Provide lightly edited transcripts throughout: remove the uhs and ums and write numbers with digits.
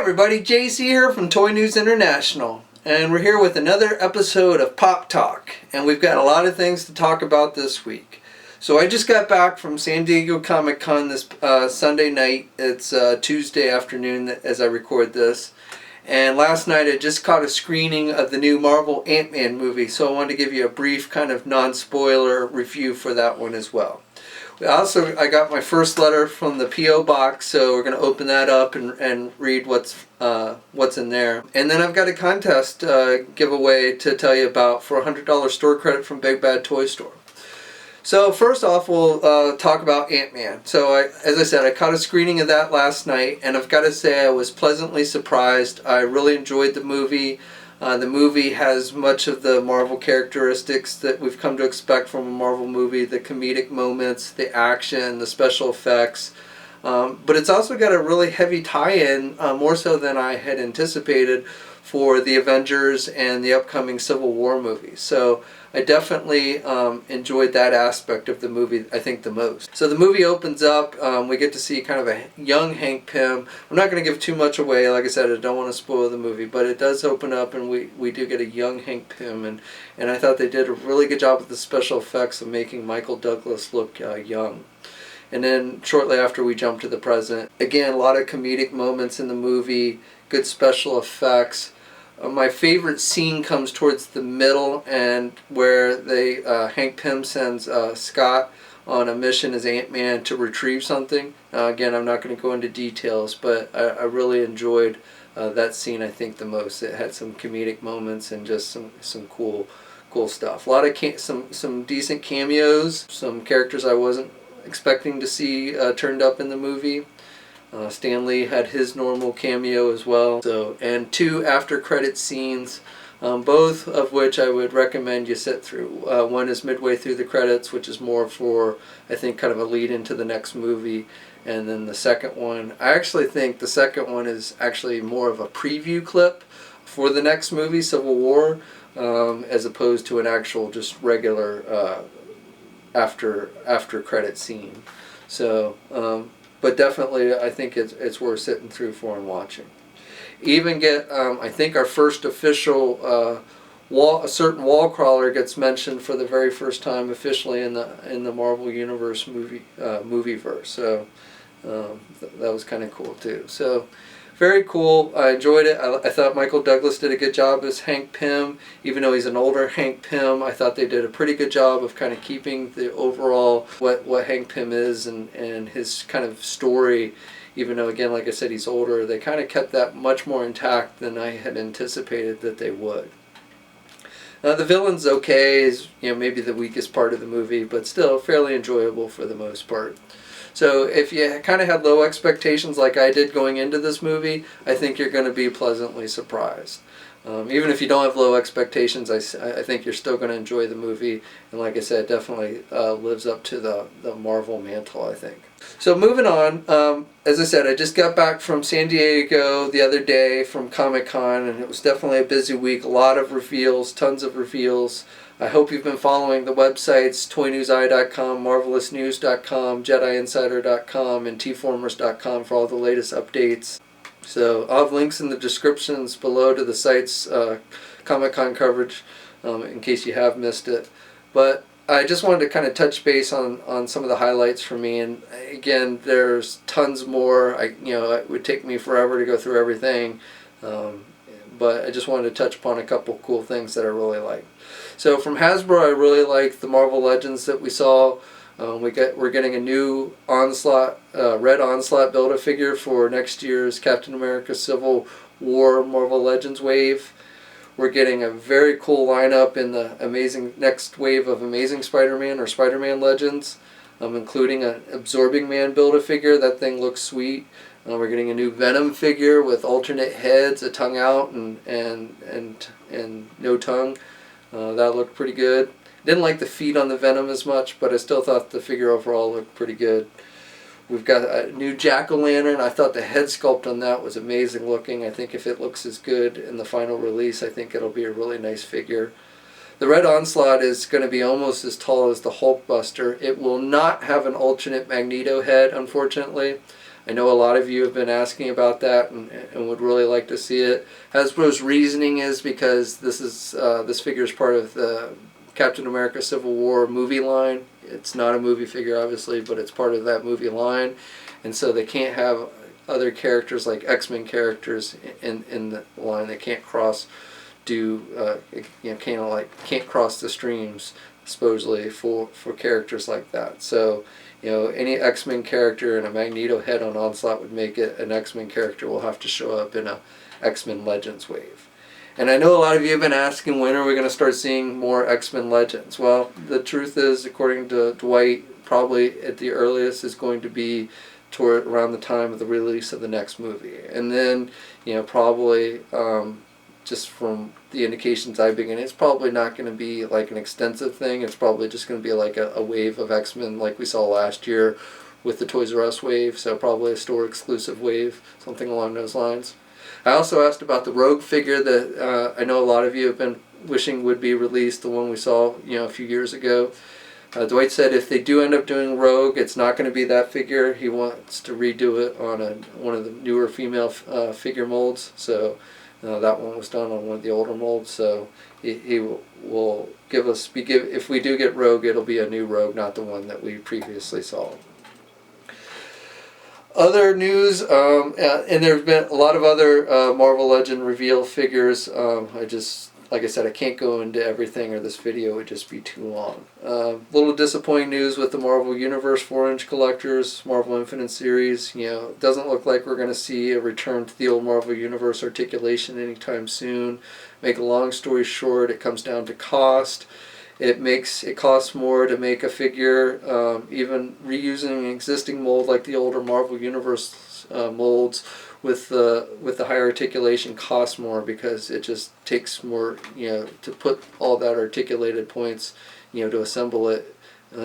everybody, JC here from Toy News International, and we're here with another episode of Pop Talk, and we've got a lot of things to talk about this week. So I just got back from San Diego Comic-Con this Sunday night. It's Tuesday afternoon as I record this, and last night I just caught a screening of the new Marvel Ant-Man movie, so I wanted to give you a brief kind of non-spoiler review for that one as well. I got my first letter from the P.O. box, so we're going to open that up and read what's in there. And then I've got a contest giveaway to tell you about for $100 store credit from Big Bad Toy Store. So first off, we'll talk about Ant-Man. So as I said, I caught a screening of that last night, and I've got to say I was pleasantly surprised. I really enjoyed the movie. The movie has much of the Marvel characteristics that we've come to expect from a Marvel movie, the comedic moments, the action, the special effects. But it's also got a really heavy tie-in, more so than I had anticipated, for the Avengers and the upcoming Civil War movie. So I definitely enjoyed that aspect of the movie, I think, the most. So the movie opens up, we get to see kind of a young Hank Pym. I'm not going to give too much away, like I said, I don't want to spoil the movie, but it does open up and we do get a young Hank Pym, and I thought they did a really good job with the special effects of making Michael Douglas look young. And then shortly after we jump to the present. Again, a lot of comedic moments in the movie, good special effects. My favorite scene comes towards the middle, and where Hank Pym sends Scott on a mission as Ant-Man to retrieve something. Again, I'm not going to go into details, but I really enjoyed that scene, I think, the most. It had some comedic moments and just some cool stuff. A lot of some decent cameos, some characters I wasn't expecting to see turned up in the movie. Stan Lee had his normal cameo as well. And 2 after-credit scenes, both of which I would recommend you sit through. One is midway through the credits, which is more for, I think, kind of a lead into the next movie. And then the second one, I actually think the second one is actually more of a preview clip for the next movie, Civil War, as opposed to an actual just regular after-credit scene. So, but definitely I think it's worth sitting through for and watching. Even get, I think our first official a certain wall crawler gets mentioned for the very first time officially in the Marvel Universe movieverse. So that was kind of cool too. So very cool. I enjoyed it. I thought Michael Douglas did a good job as Hank Pym. Even though he's an older Hank Pym, I thought they did a pretty good job of kind of keeping the overall what Hank Pym is and his kind of story. Even though, again, like I said, he's older, they kind of kept that much more intact than I had anticipated that they would. The villain's okay, is maybe the weakest part of the movie, but still fairly enjoyable for the most part. So if you kind of had low expectations like I did going into this movie, I think you're going to be pleasantly surprised. Even if you don't have low expectations, I think you're still going to enjoy the movie. And like I said, it definitely lives up to the Marvel mantle, I think. So moving on, as I said, I just got back from San Diego the other day from Comic-Con, and it was definitely a busy week. A lot of reveals, tons of reveals. I hope you've been following the websites, toynewseye.com, marvelousnews.com, jediinsider.com, and tformers.com for all the latest updates. So I'll have links in the descriptions below to the site's Comic-Con coverage in case you have missed it. But I just wanted to kind of touch base on some of the highlights for me. And again, there's tons more. It would take me forever to go through everything. But I just wanted to touch upon a couple cool things that I really like. So from Hasbro, I really like the Marvel Legends that we saw. We're getting a new Onslaught, Red Onslaught Build-A-Figure for next year's Captain America Civil War Marvel Legends wave. We're getting a very cool lineup in the next wave of Amazing Spider-Man or Spider-Man Legends, including an Absorbing Man Build-A-Figure. That thing looks sweet. We're getting a new Venom figure with alternate heads, a tongue out and no tongue. That looked pretty good. Didn't like the feet on the Venom as much, but I still thought the figure overall looked pretty good. We've got a new Jack-O-Lantern. I thought the head sculpt on that was amazing looking. I think if it looks as good in the final release, I think it'll be a really nice figure. The Red Onslaught is going to be almost as tall as the Hulkbuster. It will not have an alternate Magneto head, unfortunately. I know a lot of you have been asking about that and would really like to see it. Hasbro's reasoning is because this figure is part of the Captain America Civil War movie line. It's not a movie figure, obviously, but it's part of that movie line, and so they can't have other characters like X-Men characters in the line. They can't can't cross the streams supposedly for characters like that. So, any X-Men character and a Magneto head on Onslaught would make it an X-Men character will have to show up in a X-Men Legends wave. And I know a lot of you have been asking, when are we going to start seeing more X-Men Legends? Well, the truth is, according to Dwight, probably at the earliest is going to be toward around the time of the release of the next movie. And then, probably just from the indications I've been getting, it's probably not going to be like an extensive thing. It's probably just going to be like a wave of X-Men like we saw last year with the Toys R Us wave, so probably a store exclusive wave, something along those lines. I also asked about the Rogue figure that I know a lot of you have been wishing would be released, the one we saw a few years ago. Dwight said if they do end up doing Rogue, it's not going to be that figure. He wants to redo it on one of the newer female figure molds. So that one was done on one of the older molds. So he will give us, if we do get Rogue, it'll be a new Rogue, not the one that we previously saw. Other news, and there's been a lot of other Marvel Legend reveal figures. Like I said, I can't go into everything or this video would just be too long. Little disappointing news with the Marvel Universe 4-inch collectors, Marvel Infinite series. It doesn't look like we're going to see a return to the old Marvel Universe articulation anytime soon. Make a long story short, it comes down to cost. It costs more to make a figure, even reusing an existing mold like the older Marvel Universe molds with the higher articulation costs more because it just takes more, to put all that articulated points, to assemble it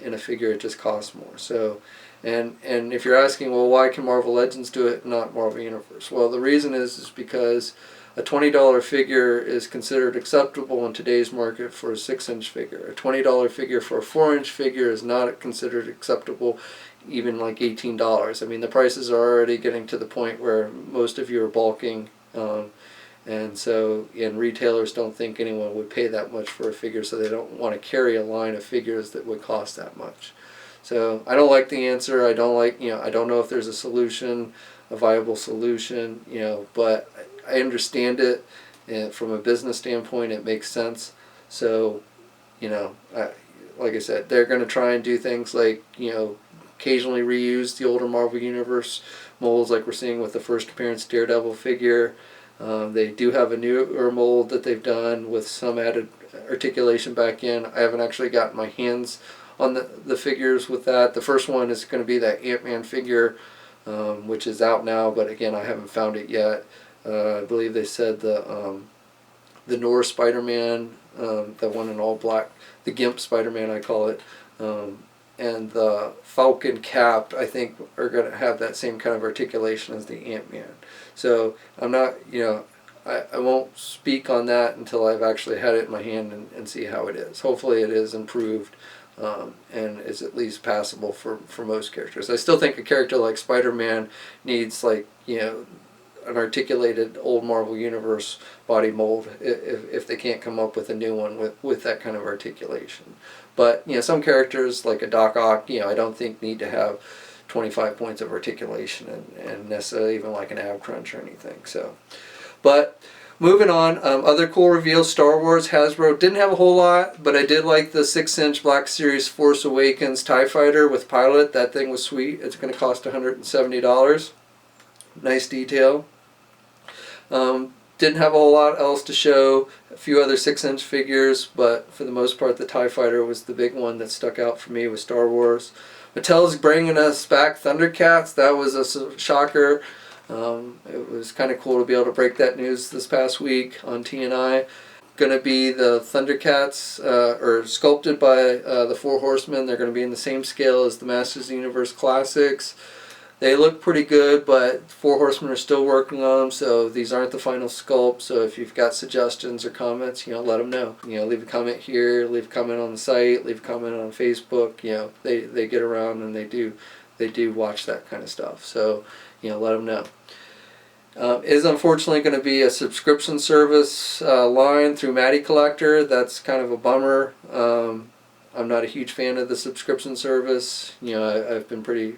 in a figure, it just costs more. So, and if you're asking, well, why can Marvel Legends do it, not Marvel Universe? Well, the reason is because a $20 figure is considered acceptable in today's market for a 6-inch figure. A $20 figure for a 4-inch figure is not considered acceptable, even like $18. I mean, the prices are already getting to the point where most of you are bulking, and retailers don't think anyone would pay that much for a figure, so they don't want to carry a line of figures that would cost that much. So I don't like the answer. I don't know if there's a solution, a viable solution, but I understand it, and from a business standpoint, it makes sense. So, like I said, they're going to try and do things like, occasionally reuse the older Marvel Universe molds, like we're seeing with the first appearance Daredevil figure. They do have a newer mold that they've done with some added articulation back in. I haven't actually gotten my hands on the figures with that. The first one is going to be that Ant-Man figure, which is out now, but again, I haven't found it yet. I believe they said the Norse Spider-Man, the one in all black, the Gimp Spider-Man I call it, and the Falcon Cap, I think, are going to have that same kind of articulation as the Ant-Man. So I'm not, I won't speak on that until I've actually had it in my hand and see how it is. Hopefully it is improved and is at least passable for most characters. I still think a character like Spider-Man needs an articulated old Marvel Universe body mold if they can't come up with a new one with that kind of articulation. But some characters like a Doc Ock, I don't think need to have 25 points of articulation and necessarily even like an ab crunch or anything. So, but moving on, other cool reveals. Star Wars, Hasbro didn't have a whole lot, but I did like the 6-inch Black Series Force Awakens TIE Fighter with pilot. That thing was sweet. It's going to cost $170. Nice detail. Didn't have a whole lot else to show. A few other 6-inch figures, but for the most part, the TIE Fighter was the big one that stuck out for me with Star Wars. Mattel's bringing us back Thundercats. That was a shocker. It was kind of cool to be able to break that news this past week on TNI. Going to be the Thundercats, or sculpted by the Four Horsemen. They're going to be in the same scale as the Masters of the Universe Classics. They look pretty good, but Four Horsemen are still working on them, so these aren't the final sculpt. So if you've got suggestions or comments, let them know. Leave a comment here, leave a comment on the site, leave a comment on Facebook. They get around and they do they do watch that kind of stuff. So, let them know. Is unfortunately going to be a subscription service line through Matty Collector. That's kind of a bummer. I'm not a huge fan of the subscription service. I've been pretty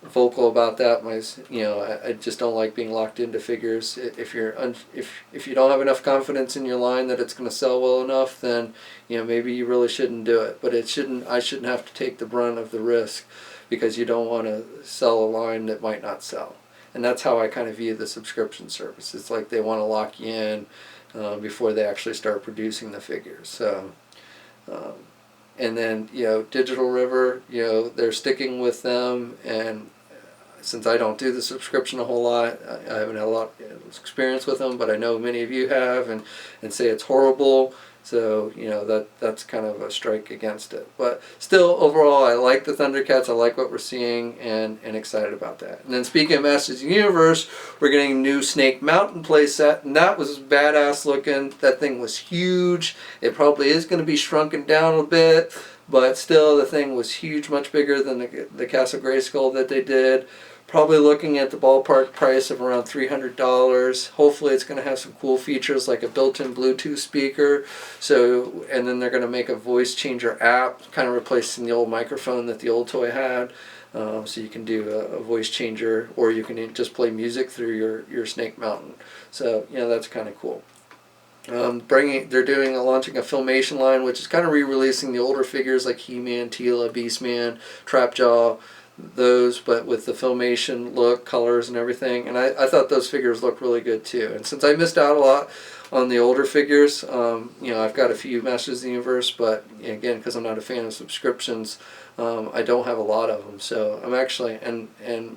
vocal about that. I just don't like being locked into figures. If you don't have enough confidence in your line that it's going to sell well enough, then maybe you really shouldn't do it. But I shouldn't have to take the brunt of the risk, because you don't want to sell a line that might not sell. And that's how I kind of view the subscription service. It's like they want to lock you in before they actually start producing the figures. So. And then, Digital River, they're sticking with them, and since I don't do the subscription a whole lot, I haven't had a lot of experience with them, but I know many of you have, and say it's horrible. So, that's kind of a strike against it. But still, overall, I like the Thundercats. I like what we're seeing, and excited about that. And then speaking of Masters of the Universe, we're getting a new Snake Mountain playset, and that was badass looking. That thing was huge. It probably is going to be shrunken down a bit, but still, the thing was huge, much bigger than the Castle Grayskull that they did. Probably looking at the ballpark price of around $300. Hopefully it's going to have some cool features like a built-in Bluetooth speaker. So, and then they're going to make a voice changer app, kind of replacing the old microphone that the old toy had. So you can do a voice changer, or you can just play music through your Snake Mountain. So, that's kind of cool. They're launching a Filmation line, which is kind of re-releasing the older figures like He-Man, Teela, Beastman, Trapjaw, those, but with the Filmation look, colors, and everything. And I thought those figures looked really good too. And since I missed out a lot on the older figures, I've got a few Masters of the Universe, but again, because I'm not a fan of subscriptions, I don't have a lot of them. So I'm actually, and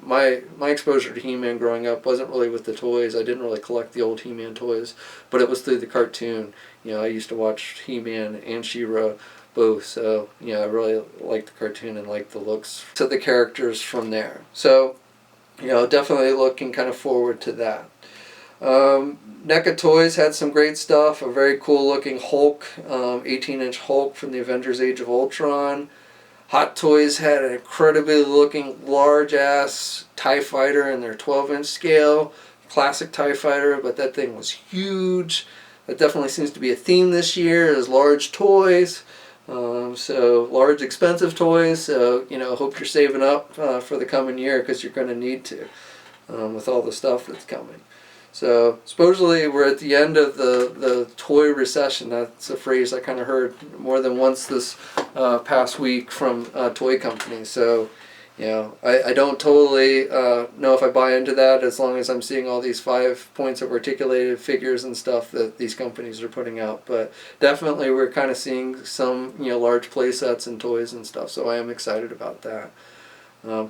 my exposure to He-Man growing up wasn't really with the toys. I didn't really collect the old He-Man toys, but it was through the cartoon. I used to watch He-Man and She-Ra both, so I really liked the cartoon and liked the looks to the characters from there. So definitely looking kind of forward to that. NECA Toys had some great stuff. A very cool looking Hulk, 18-inch Hulk from the Avengers Age of Ultron. Hot Toys had an incredibly looking large ass TIE Fighter in their 12-inch scale. Classic TIE Fighter, but that thing was huge. That definitely seems to be a theme this year, is large toys. So large expensive toys, so hope you're saving up for the coming year, because you're going to need to with all the stuff that's coming. So supposedly we're at the end of the toy recession. That's a phrase I kind of heard more than once this past week from toy companies. So I don't totally know if I buy into that, as long as I'm seeing all these 5 points of articulated figures and stuff that these companies are putting out. But definitely we're kind of seeing some large play sets and toys and stuff, so I am excited about that.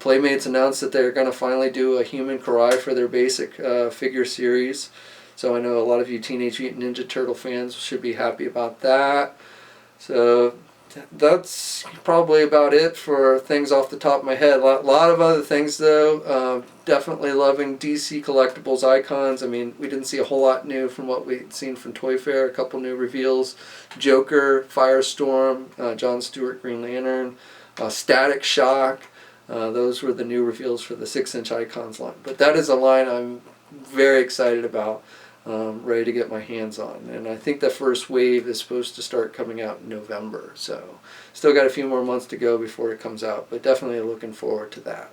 Playmates announced that they're going to finally do a Human Karai for their basic figure series. So I know a lot of you Teenage Mutant Ninja Turtle fans should be happy about that. So that's probably about it for things off the top of my head. A lot of other things though. Definitely loving DC Collectibles icons. I mean, we didn't see a whole lot new from what we'd seen from Toy Fair. A couple new reveals. Joker, Firestorm, John Stewart Green Lantern, Static Shock. Those were the new reveals for the 6-inch icons line. But that is a line I'm very excited about. Ready to get my hands on, and I think the first wave is supposed to start coming out in November, so still got a few more months to go before it comes out, but definitely looking forward to that.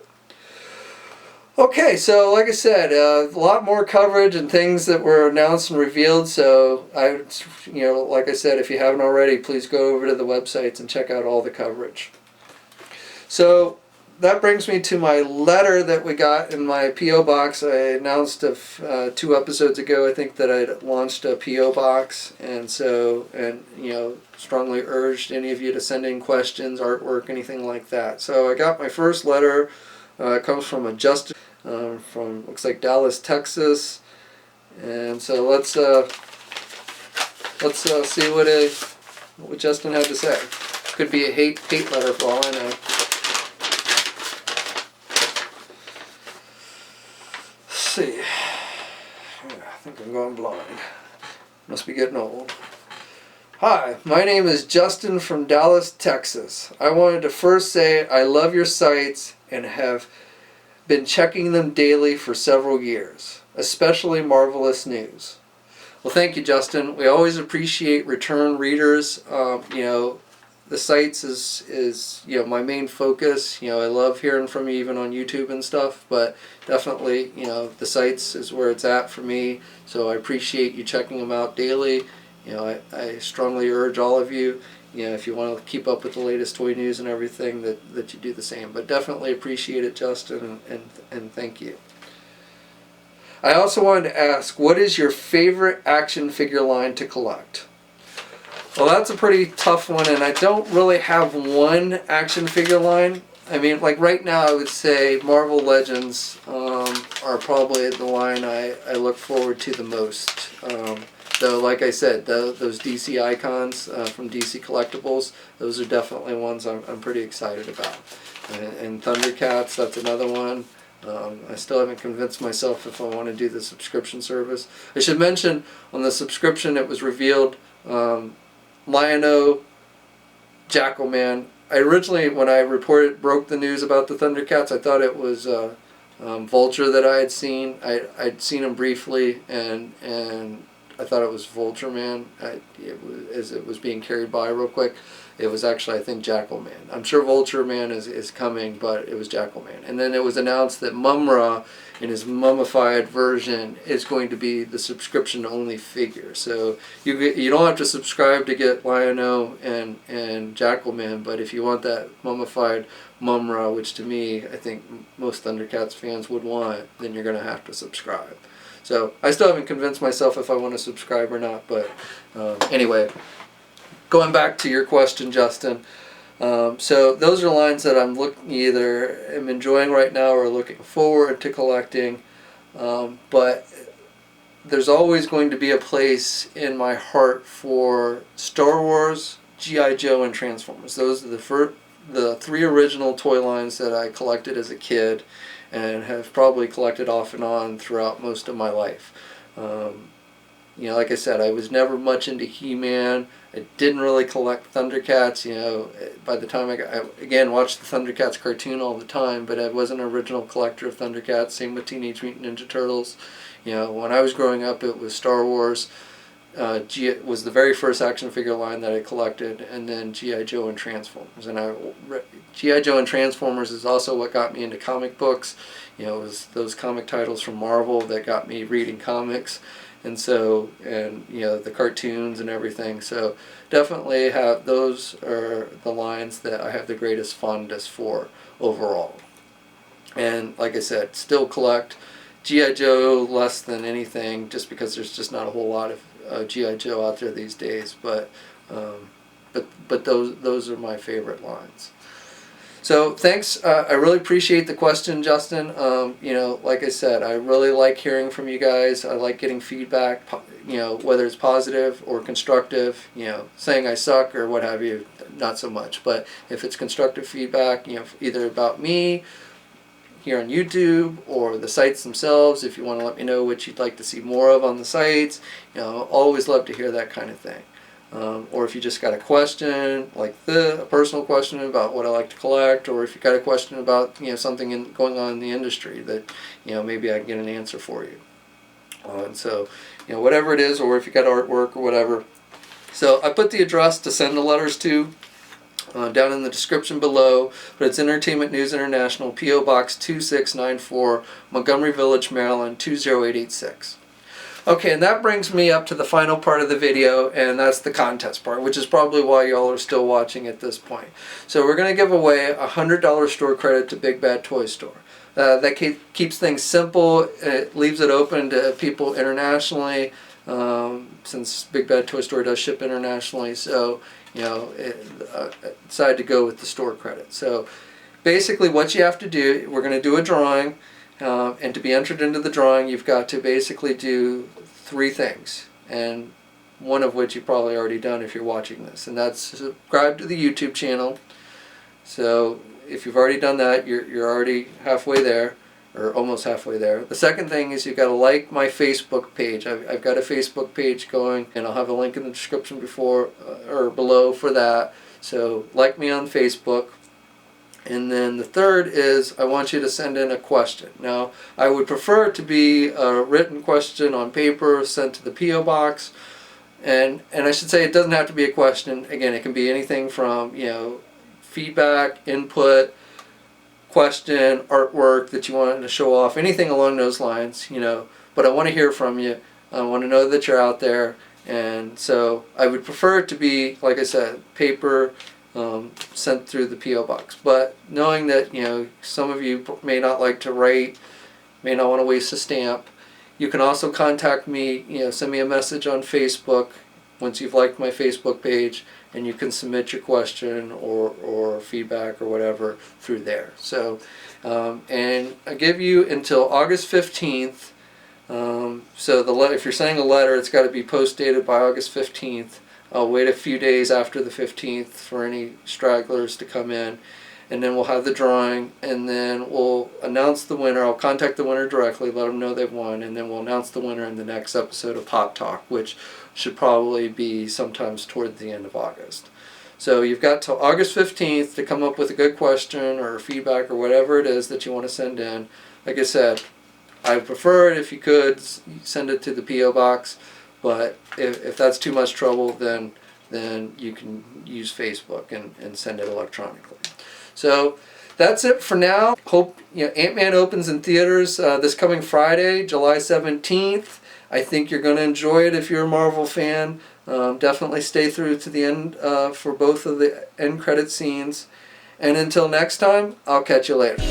Okay, so like I said, a lot more coverage and things that were announced and revealed, so like I said, if you haven't already, please go over to the websites and check out all the coverage. So that brings me to my letter that we got in my P.O. box. I announced 2 episodes ago, I think, that I'd launched a P.O. box, and strongly urged any of you to send in questions, artwork, anything like that. So I got my first letter. It comes from a Justin from, looks like, Dallas, Texas, and so let's see what Justin had to say. Could be a hate letter for all I know. See. I think I'm going blind. Must be getting old. Hi, my name is Justin from Dallas, Texas. I wanted to first say I love your sites and have been checking them daily for several years, especially Marvelous News. Well, thank you, Justin. We always appreciate return readers. The sites is my main focus. I love hearing from you even on YouTube and stuff, but definitely the sites is where it's at for me. So I appreciate you checking them out daily. I strongly urge all of you, if you want to keep up with the latest toy news and everything, that you do the same. But definitely appreciate it, Justin, and thank you. I also wanted to ask, what is your favorite action figure line to collect? Well, that's a pretty tough one, and I don't really have one action figure line. I mean, like right now, I would say Marvel Legends are probably the line I look forward to the most. Though, like I said, those DC icons from DC Collectibles, those are definitely ones I'm pretty excited about. And Thundercats, that's another one. I still haven't convinced myself if I want to do the subscription service. I should mention, on the subscription, it was revealed Lion-O, Jackalman. I originally, when I broke the news about the Thundercats, I thought it was Vulture that I had seen. I'd seen him briefly, and I thought it was Vulture Man. As it was being carried by real quick, it was actually, I think, Jackalman. I'm sure Vulture Man is coming, but it was Jackalman. And then it was announced that Mumra, in his mummified version, is going to be the subscription-only figure. So you don't have to subscribe to get Lion-O and Jackalman, but if you want that mummified Mumra, which to me, I think most Thundercats fans would want, then you're going to have to subscribe. So I still haven't convinced myself if I want to subscribe or not, but anyway, going back to your question, Justin. So those are lines that I'm either am enjoying right now or looking forward to collecting. But there's always going to be a place in my heart for Star Wars, G.I. Joe, and Transformers. Those are the three original toy lines that I collected as a kid and have probably collected off and on throughout most of my life. Like I said, I was never much into He-Man. I didn't really collect Thundercats. By the time I watched the Thundercats cartoon all the time, but I wasn't an original collector of Thundercats. Same with Teenage Mutant Ninja Turtles. When I was growing up, it was Star Wars. Was the very first action figure line that I collected, and then G.I. Joe and Transformers. And G.I. Joe and Transformers is also what got me into comic books. It was those comic titles from Marvel that got me reading comics. And the cartoons and everything. So definitely those are the lines that I have the greatest fondness for overall. And like I said, still collect G.I. Joe less than anything, just because there's just not a whole lot of G.I. Joe out there these days. But those are my favorite lines. So thanks. I really appreciate the question, Justin. Like I said, I really like hearing from you guys. I like getting feedback, whether it's positive or constructive, saying I suck or what have you, not so much. But if it's constructive feedback, either about me here on YouTube or the sites themselves, if you want to let me know what you'd like to see more of on the sites, always love to hear that kind of thing. Or if you just got a question, like a personal question about what I like to collect, or if you got a question about something going on in the industry that maybe I can get an answer for you. And so whatever it is, or if you got artwork or whatever. So I put the address to send the letters to down in the description below, but it's Entertainment News International, P.O. Box 2694, Montgomery Village, Maryland 20886. Okay, and that brings me up to the final part of the video, and that's the contest part, which is probably why y'all are still watching at this point. So we're going to give away a $100 store credit to Big Bad Toy Store. That keeps things simple. It leaves it open to people internationally, since Big Bad Toy Store does ship internationally. So, decided to go with the store credit. So basically what you have to do, we're going to do a drawing. And to be entered into the drawing, you've got to basically do 3 things, and one of which you've probably already done if you're watching this, and that's subscribe to the YouTube channel. So if you've already done that, you're already halfway there, or almost halfway there. The second thing is you got to like my Facebook page. I've got a Facebook page going, and I'll have a link in the description before or below for that. So like me on Facebook. And then the third is I want you to send in a question. Now, I would prefer it to be a written question on paper sent to the P.O. Box. And I should say it doesn't have to be a question. Again, it can be anything from, feedback, input, question, artwork that you want to show off, anything along those lines, But I want to hear from you. I want to know that you're out there. And so I would prefer it to be, like I said, paper, sent through the P.O. Box. But knowing that, some of you may not like to write, may not want to waste a stamp, you can also contact me, send me a message on Facebook once you've liked my Facebook page, and you can submit your question or feedback or whatever through there. So, and I give you until August 15th. So if you're sending a letter, it's got to be post-dated by August 15th. I'll wait a few days after the 15th for any stragglers to come in, and then we'll have the drawing, and then we'll announce the winner. I'll contact the winner directly, let them know they've won, and then we'll announce the winner in the next episode of Pop Talk, which should probably be sometimes toward the end of August. So you've got till August 15th to come up with a good question or feedback or whatever it is that you want to send in. Like I said, I prefer it if you could send it to the P.O. Box. But if that's too much trouble, then you can use Facebook and send it electronically. So that's it for now. Hope Ant-Man opens in theaters this coming Friday, July 17th. I think you're going to enjoy it if you're a Marvel fan. Definitely stay through to the end for both of the end credit scenes. And until next time, I'll catch you later.